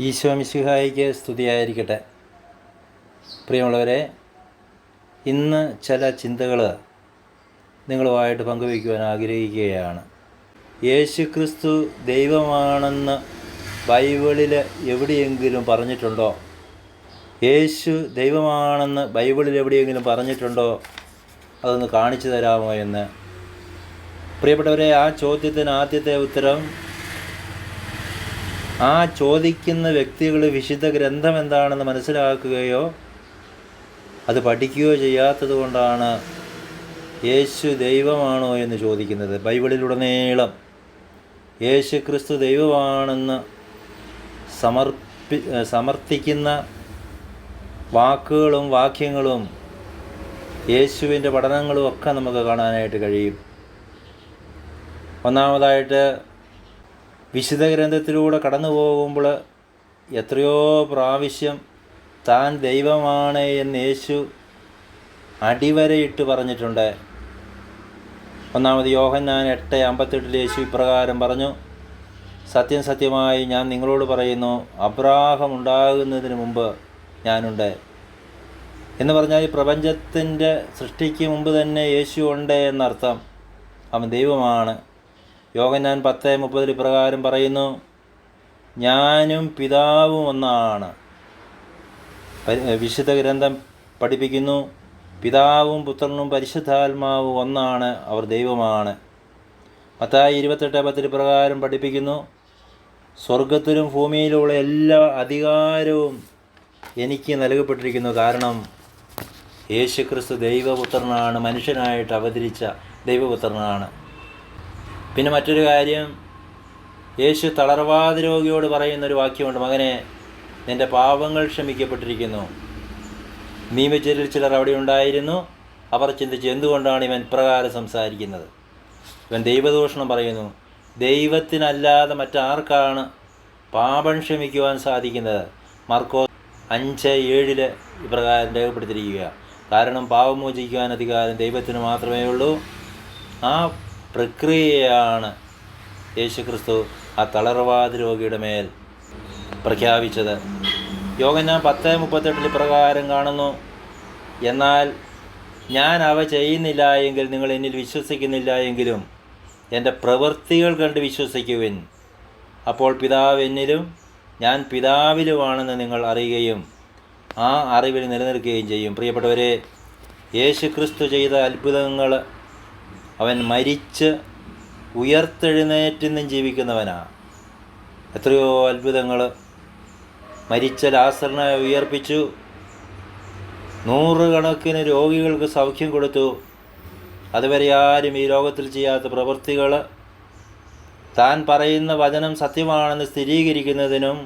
ഈശോ മിശിഹായിക്ക് സ്തുതിയായിരിക്കട്ടെ. പ്രിയമുള്ളവരെ, ഇന്ന് ചില ചിന്തകൾ നിങ്ങളുമായിട്ട് പങ്കുവയ്ക്കുവാൻ ആഗ്രഹിക്കുകയാണ്. യേശു ക്രിസ്തു ദൈവമാണെന്ന് ബൈബിളിൽ എവിടെയെങ്കിലും പറഞ്ഞിട്ടുണ്ടോ? യേശു ദൈവമാണെന്ന് ബൈബിളിൽ എവിടെയെങ്കിലും പറഞ്ഞിട്ടുണ്ടോ? അതൊന്ന് കാണിച്ചു തരാമോ എന്ന്. പ്രിയപ്പെട്ടവരെ, ആ ചോദ്യത്തിന് ആദ്യത്തെ ഉത്തരം, ആ ചോദിക്കുന്ന വ്യക്തികൾ വിശുദ്ധ ഗ്രന്ഥം എന്താണെന്ന് മനസ്സിലാക്കുകയോ അത് പഠിക്കുകയോ ചെയ്യാത്തത് കൊണ്ടാണ് യേശു ദൈവമാണോ എന്ന് ചോദിക്കുന്നത്. ബൈബിളിലുടനീളം യേശു ക്രിസ്തു ദൈവമാണെന്ന് സമർത്ഥിക്കുന്ന വാക്കുകളും വാക്യങ്ങളും യേശുവിൻ്റെ പഠനങ്ങളും ഒക്കെ നമുക്ക് കാണാനായിട്ട് കഴിയും. ഒന്നാമതായിട്ട്, വിശുദ്ധ ഗ്രന്ഥത്തിലൂടെ കടന്നു പോകുമ്പോൾ എത്രയോ പ്രാവശ്യം താൻ ദൈവമാണ് എന്ന് യേശു അടിവരയിട്ട് പറഞ്ഞിട്ടുണ്ട്. ഒന്നാമത് യോഹന്നാൻ 8:58 യേശു ഇപ്രകാരം പറഞ്ഞു: സത്യം സത്യമായി ഞാൻ നിങ്ങളോട് പറയുന്നു, അബ്രാഹം ഉണ്ടാകുന്നതിന് മുമ്പ് ഞാനുണ്ട്. എന്ന് പറഞ്ഞാൽ ഈ പ്രപഞ്ചത്തിൻ്റെ സൃഷ്ടിക്ക് മുമ്പ് തന്നെ യേശു ഉണ്ട് എന്നർത്ഥം. അവൻ ദൈവമാണ്. യോഹന്നാൻ 10:30 ഇപ്രകാരം പറയുന്നു: ഞാനും പിതാവും ഒന്നാണ്. വിശുദ്ധ ഗ്രന്ഥം പഠിപ്പിക്കുന്നു, പിതാവും പുത്രനും പരിശുദ്ധാത്മാവും ഒന്നാണ്, അവർ ദൈവമാണ്. മത്തായി 28:10 പ്രകാരം പഠിപ്പിക്കുന്നു: സ്വർഗത്തിലും ഭൂമിയിലുള്ള എല്ലാ അധികാരവും എനിക്ക് നൽകപ്പെട്ടിരിക്കുന്നു, കാരണം യേശു ക്രിസ്തു ദൈവപുത്രനാണ്, മനുഷ്യനായിട്ട് അവതരിച്ച ദൈവപുത്രനാണ്. പിന്നെ മറ്റൊരു കാര്യം, യേശു തളർവാദ രോഗിയോട് പറയുന്നൊരു വാക്യമുണ്ട്: മകനെ, നിൻ്റെ പാപങ്ങൾ ക്ഷമിക്കപ്പെട്ടിരിക്കുന്നു. നിയമജ്ഞരിൽ ചിലർ അവിടെ ഉണ്ടായിരുന്നു. അവർ ചിന്തിച്ച്, എന്തുകൊണ്ടാണ് ഇവൻ ഇപ്രകാരം സംസാരിക്കുന്നത്? ഇവൻ ദൈവദൂഷണം പറയുന്നു. ദൈവത്തിനല്ലാതെ മറ്റാർക്കാണ് പാപം ക്ഷമിക്കുവാൻ സാധിക്കുന്നത്? മർക്കോസ് 5:7 ഇപ്രകാരം രേഖപ്പെടുത്തിയിരിക്കുക. കാരണം പാപം മോചിക്കുവാൻ അധികാരം ദൈവത്തിന് മാത്രമേ ഉള്ളൂ. ആ പ്രക്രിയയാണ് യേശു ക്രിസ്തു ആ തളർവാദ രോഗിയുടെ മേൽ പ്രഖ്യാപിച്ചത്. യോഹന്നാൻ 10:38 പ്രകാരം കാണുന്നു: എന്നാൽ ഞാൻ അവ ചെയ്യുന്നില്ല എങ്കിൽ നിങ്ങൾ എന്നിൽ വിശ്വസിക്കുന്നില്ല എങ്കിലും എൻ്റെ പ്രവൃത്തികൾ കണ്ട് വിശ്വസിക്കുവിൻ. അപ്പോൾ പിതാവ് എന്നിലും ഞാൻ പിതാവിലുമാണെന്ന് നിങ്ങൾ അറിയുകയും ആ അറിവിൽ നിലനിൽക്കുകയും ചെയ്യും. പ്രിയപ്പെട്ടവരെ, യേശു ക്രിസ്തു ചെയ്ത അത്ഭുതങ്ങൾ, അവൻ മരിച്ച് ഉയർത്തെഴുന്നേറ്റിന്നും ജീവിക്കുന്നവനാണ്. എത്രയോ അത്ഭുതങ്ങൾ. മരിച്ച ലാസറിനെ ഉയർപ്പിച്ചു, 100 കണക്കിന് രോഗികൾക്ക് സൗഖ്യം കൊടുത്തു. അതുവരെ ആരും ഈ ലോകത്തിൽ ചെയ്യാത്ത പ്രവൃത്തികൾ, താൻ പറയുന്ന വചനം സത്യമാണെന്ന് സ്ഥിരീകരിക്കുന്നതിനും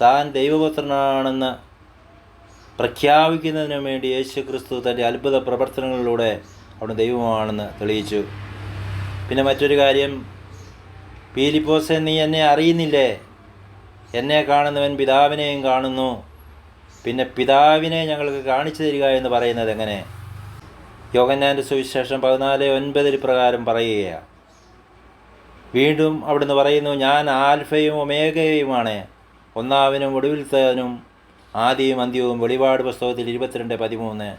താൻ ദൈവപുത്രനാണെന്ന് പ്രഖ്യാപിക്കുന്നതിനും വേണ്ടി യേശു ക്രിസ്തു തൻ്റെ അത്ഭുത പ്രവർത്തനങ്ങളിലൂടെ അവിടെ ദൈവമാണെന്ന് തെളിയിച്ചു. പിന്നെ മറ്റൊരു കാര്യം, പീലിപ്പോസേ, നീ എന്നെ അറിയുന്നില്ലേ? എന്നെ കാണുന്നവൻ പിതാവിനെയും കാണുന്നു. പിന്നെ പിതാവിനെ ഞങ്ങൾക്ക് കാണിച്ചു തരിക എന്ന് പറയുന്നത് എങ്ങനെ? യോഹന്നാൻ്റെ സുവിശേഷം 14:9 പ്രകാരം പറയുകയാണ്. വീണ്ടും അവിടുന്ന് പറയുന്നു: ഞാൻ ആൽഫയും ഒമേഗയുമാണ്, ഒന്നാമനും ഒടുവിലത്തവനും ആദിയും അന്ത്യവും. വെളിപാട് പുസ്തകത്തിൽ 22:13.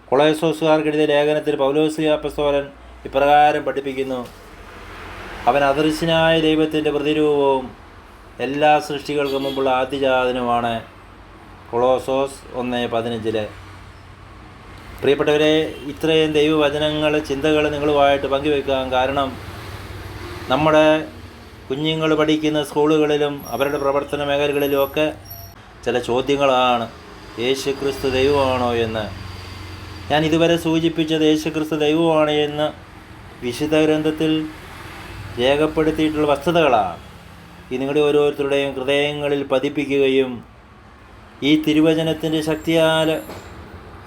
കൊളോസ്യോസുകാർക്കെഴുതിയ ലേഖനത്തിൽ പൗലോസ് അപ്പോസ്തലൻ ഇപ്രകാരം പഠിപ്പിക്കുന്നു: അവൻ അദൃശ്യനായ ദൈവത്തിൻ്റെ പ്രതിരൂപവും എല്ലാ സൃഷ്ടികൾക്കും മുമ്പുള്ള ആദ്യജാതനുമാണ്. കൊളോസോസ് 1:15. പ്രിയപ്പെട്ടവരെ, ഇത്രയും ദൈവവചനങ്ങൾ, ചിന്തകൾ നിങ്ങളുമായിട്ട് പങ്കുവെക്കാം. കാരണം നമ്മുടെ കുഞ്ഞുങ്ങൾ പഠിക്കുന്ന സ്കൂളുകളിലും അവരുടെ പ്രവർത്തന മേഖലകളിലുമൊക്കെ ചില ചോദ്യങ്ങളാണ്: യേശു ക്രിസ്തു ദൈവമാണോ എന്ന്. ഞാൻ ഇതുവരെ സൂചിപ്പിച്ചത് യേശു ക്രിസ്തു ദൈവമാണ് എന്ന് വിശുദ്ധ ഗ്രന്ഥത്തിൽ രേഖപ്പെടുത്തിയിട്ടുള്ള വസ്തുതകളാണ്. ഈ നിങ്ങളുടെ ഓരോരുത്തരുടെയും ഹൃദയങ്ങളിൽ പതിപ്പിക്കുകയും ഈ തിരുവചനത്തിൻ്റെ ശക്തിയാൽ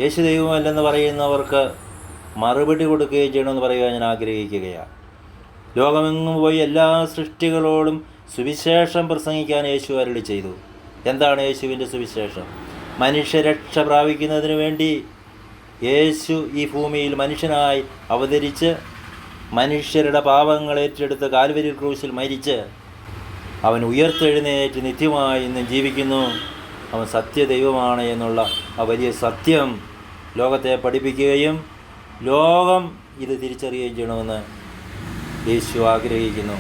യേശു ദൈവമല്ലെന്ന് പറയുന്നവർക്ക് മറുപടി കൊടുക്കുകയും ചെയ്യണമെന്ന് പറയുവാൻ ഞാൻ ആഗ്രഹിക്കുകയാണ്. ലോകമെങ്ങും പോയി എല്ലാ സൃഷ്ടികളോടും സുവിശേഷം പ്രസംഗിക്കാൻ യേശു അരുളി ചെയ്തു. എന്താണ് യേശുവിൻ്റെ സുവിശേഷം? മനുഷ്യരക്ഷ പ്രാപിക്കുന്നതിന് വേണ്ടി യേശു ഈ ഭൂമിയിൽ മനുഷ്യനായി അവതരിച്ച് മനുഷ്യരുടെ പാപങ്ങൾ ഏറ്റെടുത്ത് കാൽവരി ക്രൂശിൽ മരിച്ച് അവൻ ഉയർത്തെഴുന്നേറ്റ് നിത്യമായി ഇന്നും ജീവിക്കുന്നു. അവൻ സത്യദൈവമാണ് എന്നുള്ള ആ വലിയ സത്യം ലോകത്തെ പഠിപ്പിക്കുകയും ലോകം ഇത് തിരിച്ചറിയുകയും ചെയ്യണമെന്ന് യേശു ആഗ്രഹിക്കുന്നു.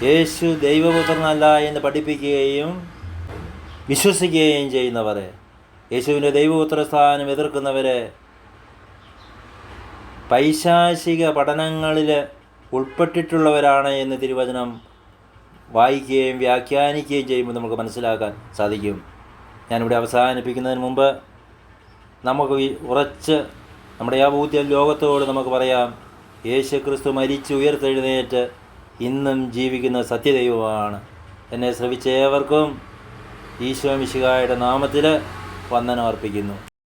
യേശു ദൈവപുത്രനല്ല എന്ന് പഠിപ്പിക്കുകയും വിശ്വസിക്കുകയും ചെയ്യുന്നവരെ, യേശുവിൻ്റെ ദൈവപുത്ര സ്ഥാനം എതിർക്കുന്നവരെ പൈശാചിക പഠനങ്ങളിൽ ഉൾപ്പെട്ടിട്ടുള്ളവരാണ് എന്ന് തിരുവചനം വായിക്കുകയും വ്യാഖ്യാനിക്കുകയും ചെയ്യുമ്പോൾ നമുക്ക് മനസ്സിലാക്കാൻ സാധിക്കും. ഞാനിവിടെ അവസാനിപ്പിക്കുന്നതിന് മുമ്പ് നമുക്ക് ഉറച്ച് നമ്മുടെ ആ ബോധ്യം ലോകത്തോട് നമുക്ക് പറയാം, യേശു ക്രിസ്തു മരിച്ച് ഉയർത്തെഴുന്നേറ്റ് ഇന്നും ജീവിക്കുന്ന സത്യദൈവമാണ്. എന്നെ ശ്രവിച്ച ഏവർക്കും ഈശോ മിശിഹായുടെ നാമത്തിൽ വന്ദനം അർപ്പിക്കുന്നു.